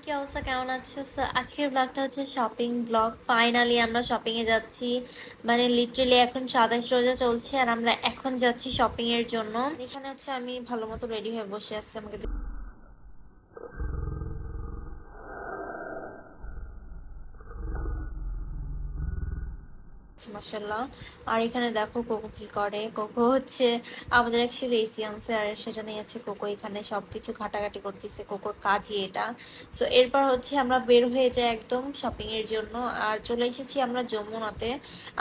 কি অবস্থা, কেমন আছো? So, আজকের ব্লগটা হচ্ছে শপিং ব্লগ। ফাইনালি আমরা শপিং এ যাচ্ছি। মানে লিটারালি এখন 27 রোজা চলছে আর আমরা এখন যাচ্ছি শপিং এর জন্য। এখানে হচ্ছে আমি ভালো মতো রেডি হয়ে বসে আছি। আমাকে মাশাল্লাহ। আর এখানে দেখো কোকো কি করে। কোকো হচ্ছে আমাদের অ্যাকচুয়ালি এসি আনছে আর সেটা নিয়ে হচ্ছে কোকো এখানে সবকিছু ঘাটাঘাটি করতেছে। কোকোর কাজই এটা। সো এরপর হচ্ছে আমরা বের হয়ে যাই একদম শপিং এর জন্য। আর চলে এসেছি আমরা যমুনাতে।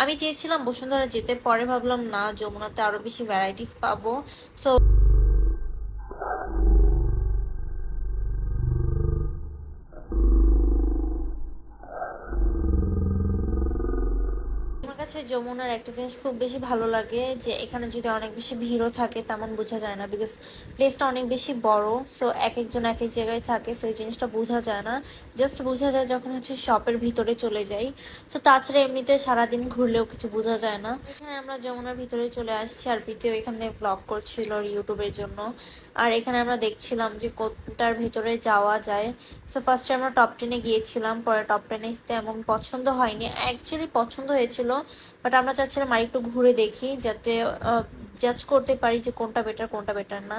আমি চেয়েছিলাম বসুন্ধরা যেতে, পরে ভাবলাম না, যমুনাতে আরো বেশি ভ্যারাইটিস পাবো। সো আমার কাছে যমুনার একটা জিনিস খুব বেশি ভালো লাগে, যে এখানে যদি অনেক বেশি ভিড়ও থাকে তেমন বোঝা যায় না, বিকজ প্লেসটা অনেক বেশি বড়। সো এক একজন এক এক জায়গায় থাকে, সো এই জিনিসটা বোঝা যায় না। জাস্ট বোঝা যায় যখন হচ্ছে শপের ভিতরে চলে যাই। সো তাছাড়া এমনিতে সারাদিন ঘুরলেও কিছু বোঝা যায় না। এখানে আমরা যমুনার ভিতরে চলে আসছি আর প্রীতিও এখানে ব্লগ করছিল ইউটিউবের জন্য। আর এখানে আমরা দেখছিলাম যে কোনটার ভিতরে যাওয়া যায়। সো ফার্স্টে আমরা টপ টেনে গিয়েছিলাম, পরে টপ টেনে তেমন পছন্দ হয়নি। অ্যাকচুয়ালি পছন্দ হয়েছিল, বাট আমরা চাচ্ছিলাম আরেকটু ঘুরে দেখি, যাতে জাজ করতে পারি যে কোনটা বেটার কোনটা বেটার না।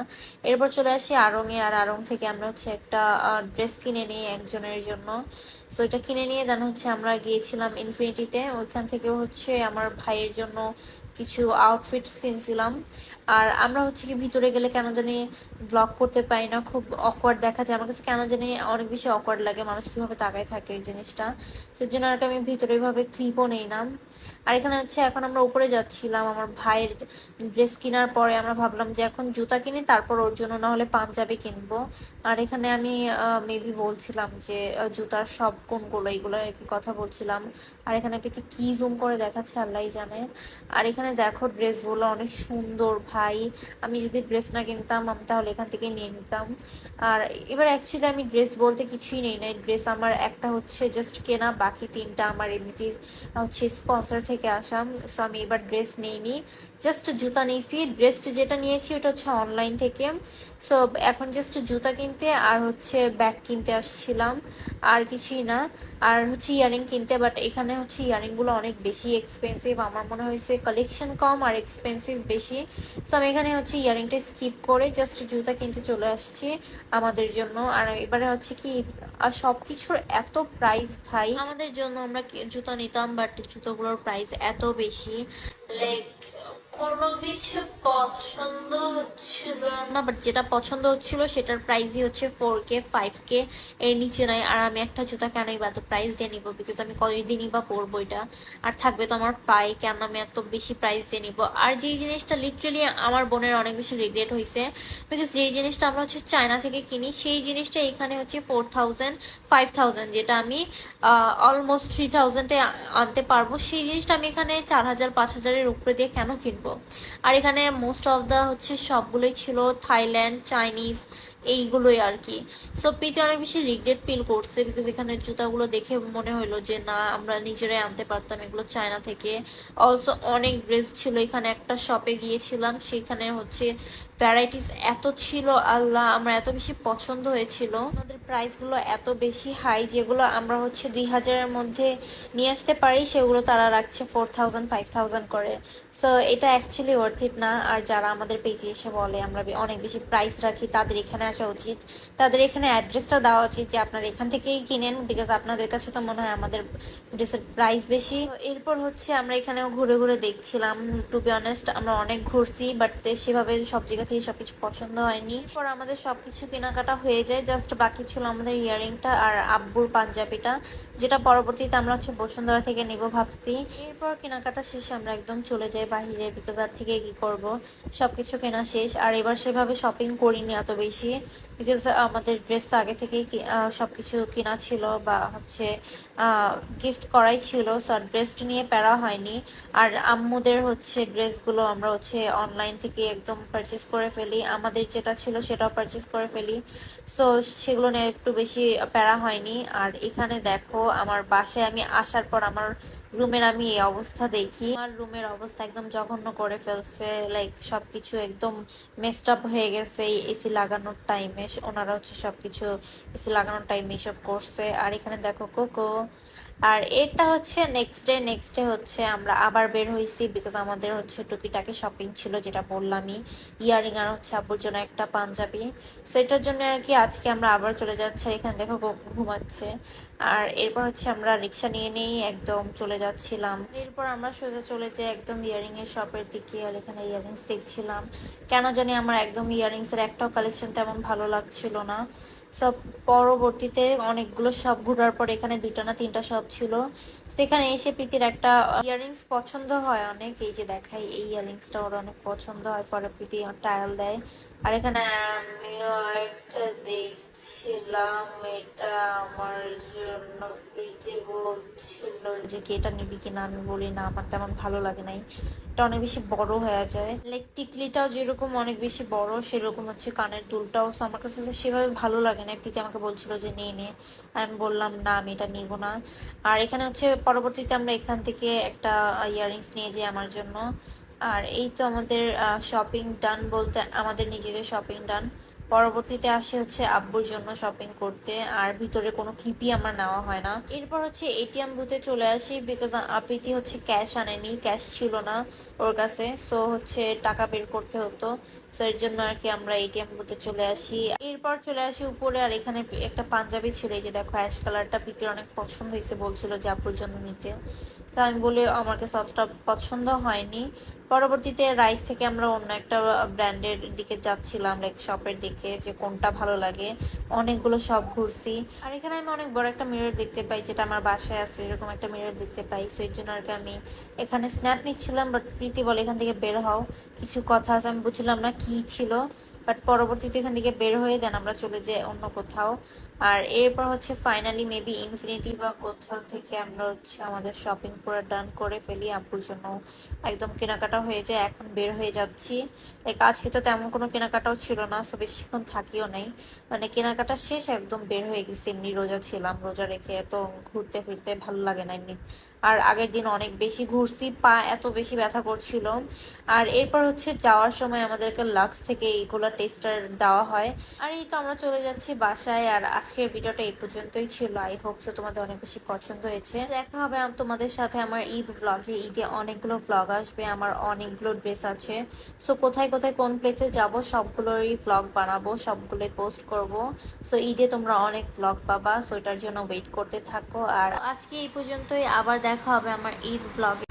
এরপর চলে আসি আড়ং-এ। আর আড়ং থেকে আমরা হচ্ছে একটা ড্রেস কিনে নিই একজনের জন্য। সো এটা কিনে নিয়ে দেন হচ্ছে আমরা গিয়েছিলাম ইনফিনিটিতে। ওইখান থেকেও হচ্ছে আমার ভাইয়ের জন্য কিছু আউটফিটস কিনছিলাম। আর আমরা হচ্ছে কি ভিতরে গেলে কেন জানি ব্লগ করতে পারি না, খুব অকওয়ার্ড দেখা যায়। আমার কাছে কেন জানি অনেক বেশি অকওয়ার্ড লাগে, মানুষ কিভাবে তাকায় থাকে ওই জিনিসটা। সেজন্য আর কি আমি ভিতরে ভাবে ক্লিপও নেই না। আর এখানে হচ্ছে এখন আমরা উপরে যাচ্ছিলাম আমার ভাইয়ের ড্রেস কেনার পরে। আমরা ভাবলাম যে এখন জুতা কিনি, তারপর ওর জন্য না হলে পাঞ্জাবি কিনবো। আর এখানে আমি মেবি বলছিলাম যে জুতার সব কোনগুলো, এগুলো আর কি কথা বলছিলাম। আর এখানে পেতে কি জুম করে দেখাচ্ছে আল্লাহই জানে। আর এখানে দেখো ড্রেসগুলো অনেক সুন্দর ভাই। আমি যদি ড্রেস না কিনতাম আমি তাহলে এখান থেকে নিয়ে নিতাম। আর এবার অ্যাকচুয়ালি আমি ড্রেস বলতে কিছুই নেই নাই। ড্রেস আমার একটা হচ্ছে জাস্ট কেনা, বাকি তিনটা আমার এমনিতেই হচ্ছে স্পন্সর থেকে আসা। সো আমি এবার ড্রেস নেইনি, জাস্ট জুতা নিয়েছি। ড্রেস যেটা নিয়েছি ওটা হচ্ছে অনলাইন থেকে। সো এখন জাস্ট জুতা কিনতে আর হচ্ছে ব্যাগ কিনতে আসছিলাম, আর কিছুই না। আর হচ্ছে ইয়ারিং কিনতে, বাট এখানে হচ্ছে ইয়ারিংগুলো অনেক বেশি এক্সপেন্সিভ। আমার মনে হয়েছে কালেকশন কম আর এক্সপেন্সিভ বেশি। সো আমি এখানে হচ্ছে ইয়ারিংটা স্কিপ করে জাস্ট জুতা কিনতে চলে আসছি আমাদের জন্য। আর এবারে হচ্ছে কি সব কিছুর এত প্রাইস ভাই। আমাদের জন্য আমরা জুতা নিতাম, বাট জুতোগুলোর প্রাইস এত বেশি, লাইক কোনো কিছু পছন্দ হচ্ছিল না। বাট যেটা পছন্দ হচ্ছিল সেটার প্রাইসই হচ্ছে 4K 5K, এর নিচে নাই। আর আমি একটা জুতা কেনই বা এত প্রাইস দিয়ে নিবো, বিকজ আমি কয়দিনই বা পরবো এটা, আর থাকবে তো আমার পায়ে, কেন আমি এত বেশি প্রাইস দিয়ে নিবো। আর যেই জিনিসটা লিটারালি আমার বোনের অনেক বেশি রিগ্রেট হয়েছে, বিকজ যেই জিনিসটা আমরা হচ্ছে চায়না থেকে কিনি সেই জিনিসটা এখানে হচ্ছে 4000 5000, যেটা আমি অলমোস্ট 3000-এ আনতে পারবো, সেই জিনিসটা আমি এখানে 4000 5000-এর উপরে দিয়ে কেন কিনবো। আর এখানে মোস্ট অফ দা হচ্ছে সবগুলোই ছিল থাইল্যান্ড, চাইনিজ, এইগুলোই আর কি। সো প্রীতি অনেক বেশি রিগ্রেট ফিল করছে, বিকজ এখানে জুতাগুলো দেখে মনে হলো যে না, আমরা নিজেরাই আনতে পারতাম এগুলো চায়না থেকে। অলসো অনেক ড্রেস ছিল। এখানে একটা শপে গিয়েছিলাম, সেখানে হচ্ছে ভ্যারাইটিস এত ছিল আল্লাহ, আমরা এত বেশি পছন্দ হয়েছিল। আমাদের প্রাইসগুলো এত বেশি হাই, যেগুলো আমরা হচ্ছে 2000-এর মধ্যে নিয়ে আসতে পারি সেগুলো তারা রাখছে 4000 5000 করে। সো এটা অ্যাকচুয়ালি ওয়ার্থ ইট না। আর যারা আমাদের পেজে এসে বলে আমরা অনেক বেশি প্রাইস রাখি, তাদের এখানে আসা উচিত, তাদের এখানে অ্যাড্রেসটা দেওয়া উচিত যে আপনারা এখান থেকেই কিনেন, বিকজ আপনাদের কাছে তো মনে হয় আমাদের ড্রেসের প্রাইস বেশি। তো এরপর হচ্ছে আমরা এখানেও ঘুরে ঘুরে দেখছিলাম। টু বি অনেস্ট আমরা অনেক ঘুরছি, বাট সেভাবে সব জায়গা থেকে সবকিছু পছন্দ হয়নি। পর আমাদের সবকিছু কেনাকাটা হয়ে যায়, জাস্ট বাকি ছিল আমাদের ইয়ারিংটা আর আব্বুর পাঞ্জাবিটা, যেটা পরবর্তীতে আমরা হচ্ছে বসুন্ধরা থেকে নিব ভাবছি। এরপর কেনাকাটা শেষে আমরা একদম চলে যাই বাহিরে, বিকজ আর থেকে কি করব, সবকিছু কেনা শেষ। আর এবার সেভাবে শপিং করিনি এত বেশি, বিকজ আমাদের ড্রেস তো আগে থেকেই সবকিছু কেনা ছিল বা হচ্ছে গিফট করাই ছিল। সো ড্রেস নিয়ে প্যারা হয়নি। আর আম্মুদের হচ্ছে ড্রেসগুলো আমরা হচ্ছে অনলাইন থেকে একদম পারচেস করে ফেলি, আমাদের যেটা ছিল সেটাও পারচেস করে ফেলি। সো সেগুলো নিয়ে একটু বেশি প্যারা হয়নি। আর এখানে দেখো আমার বাসায় আমি আসার পর আমার রুমের আমি এই অবস্থা দেখি। আমার রুমের অবস্থা একদম জঘন্য করে ফেলছে, লাইক সবকিছু একদম মেসড আপ হয়ে গেছে এই এসি লাগানোর টাইমে। ওনারা হচ্ছে সবকিছু এসি লাগানোর টাইম এসব করছে। আর এখানে দেখো কোকো। আর এটা হচ্ছে নেক্সট ডে হচ্ছে আমরা আবার বের হয়েছি, বিকজ আমাদের হচ্ছে টুকিটাকি শপিং ছিল, যেটা বললামই। ইয়ারিং আর হচ্ছে আব্বুর জন্য একটা পাঞ্জাবি। সো এটার জন্য আর কি আজকে আমরা আবার চলে যাচ্ছি। আর এখানে দেখো ঘুমাচ্ছে। আর এরপর হচ্ছে আমরা রিক্সা নিয়ে নিয়েই একদম চলে যাচ্ছিলাম। এরপর আমরা সোজা চলে যাই একদম ইয়ারিং এর শপের দিকে। আর এখানে ইয়ারিংস দেখছিলাম, কেন জানি আমার একদম ইয়ারিংস এর একটাও কালেকশন তেমন ভালো লাগছিল না। সব পরবর্তীতে অনেকগুলো শপ ঘোরার পর এখানে 2টা না 3টা শপ ছিল। সেখানে এসে প্রীতির একটা ইয়ারিংস পছন্দ হয় অনেক, এই যে দেখাই, এই ইয়ারিংসটা ওর অনেক পছন্দ হয়, পরে প্রীতি ট্রায়াল দেয়। আর এখানে আমিও একটা দেখছিলাম, এটা আমার জন্য প্রীতি বলছিল যে কি এটা নিবি কিনা, আমি বলি না, আমার তেমন ভালো লাগে নাই, এটা অনেক বেশি বড় হয়ে যায়। লাইক টিকলিটাও যেরকম অনেক বেশি বড়, সেরকম হচ্ছে কানের দুলটাও। So আমার কাছে সেভাবে ভালো লাগে না। প্রীতি আমাকে বলছিল যে নিয়ে নে, আমি বললাম না, আমি এটা নিব না। আর এখানে হচ্ছে পরবর্তীতে আমরা এখান থেকে একটা ইয়াররিংস নিয়ে যাই আমার জন্য। আর এই তো আমাদের শপিং ডান, বলতে আমাদের নিজেদের শপিং ডান। পরবর্তীতে আসে হচ্ছে আব্বুর জন্য শপিং করতে, আর ভিতরে কোনো ক্লিপই আমার নেওয়া হয় না। এরপর হচ্ছে এটিএম বুথে চলে আসি, বিকজ প্রীতি হচ্ছে ক্যাশ আনেনি, ক্যাশ ছিল না ওর কাছে। সো হচ্ছে টাকা বের করতে হতো। সো এর জন্য আর কি আমরা এটিএম বুথে চলে আসি। এরপর চলে আসি উপরে। আর এখানে একটা পাঞ্জাবি ছিল, এই যে দেখো অ্যাশ কালারটা, প্রীতির অনেক পছন্দ হয়েছে, বলছিল যে আপুর জন্য নিতে। তা আমি বলি আমার কাছে অতটা পছন্দ হয়নি। পরবর্তীতে রাইস থেকে আমরা অন্য একটা ব্র্যান্ডের দিকে যাচ্ছিলাম, লাইক শপের দিকে, যে কোনটা ভালো লাগে। অনেকগুলো শপ ঘুরছি। আর এখানে আমি অনেক বড় একটা মিরর দেখতে পাই, যেটা আমার বাসায় আছে, এরকম একটা মিরর দেখতে পাই। সো এর জন্য আর কি আমি এখানে স্ন্যাপ নিচ্ছিলাম, বাট প্রীতি বলে এখান থেকে বের হও, কিছু কথা আছে। আমি বুঝলাম না কি ছিল, বাট পরবর্তীতে এখান থেকে বের হয়ে দেন আমরা চলে যাই অন্য কোথাও। আর এরপর হচ্ছে ফাইনালি মেবি ইনফিনিটি বা কোথাও থেকে আমরা হচ্ছে আমাদের শপিং পুরো ডান করে ফেলি। আব্বুর জন্য একদম কেনাকাটা হয়ে যায়, এখন বের হয়ে যাচ্ছি। লাইক আজকে তো তেমন কোনো কেনাকাটাও ছিল না, সো বেশিক্ষণ থাকিও নাই, মানে কেনাকাটা শেষ একদম বের হয়ে গেছি। এমনি রোজা ছিলাম, রোজা রেখে এত ঘুরতে ফিরতে ভালো লাগে না এমনি। আর আগের দিন অনেক বেশি ঘুরছি, পা এত বেশি ব্যথা করছিল। আর এরপর হচ্ছে যাওয়ার সময় আমাদেরকে লাক্স থেকে এইগুলো টেস্টার দেওয়া হয়। আর এই তো আমরা চলে যাচ্ছি বাসায়। আর আজকের ভিডিওটা এই পর্যন্তই ছিল। আই হোপ সো তোমাদের অনেক বেশি পছন্দ হয়েছে। দেখা হবে তোমাদের সাথে আমার ঈদ ব্লগে। ঈদে অনেকগুলো ব্লগ আসবে, আমার অনেকগুলো ড্রেস আছে। সো কোথায় কোথায় কোন প্লেসে যাব সবগুলোরই ব্লগ বানাবো, সবগুলোই পোস্ট করব। সো ঈদে তোমরা অনেক ব্লগ পাবা, সো এটার জন্য ওয়েট করতে থাকো। আর আজকে এই পর্যন্তই, আবার দেখা হবে আমার ঈদ ব্লগে।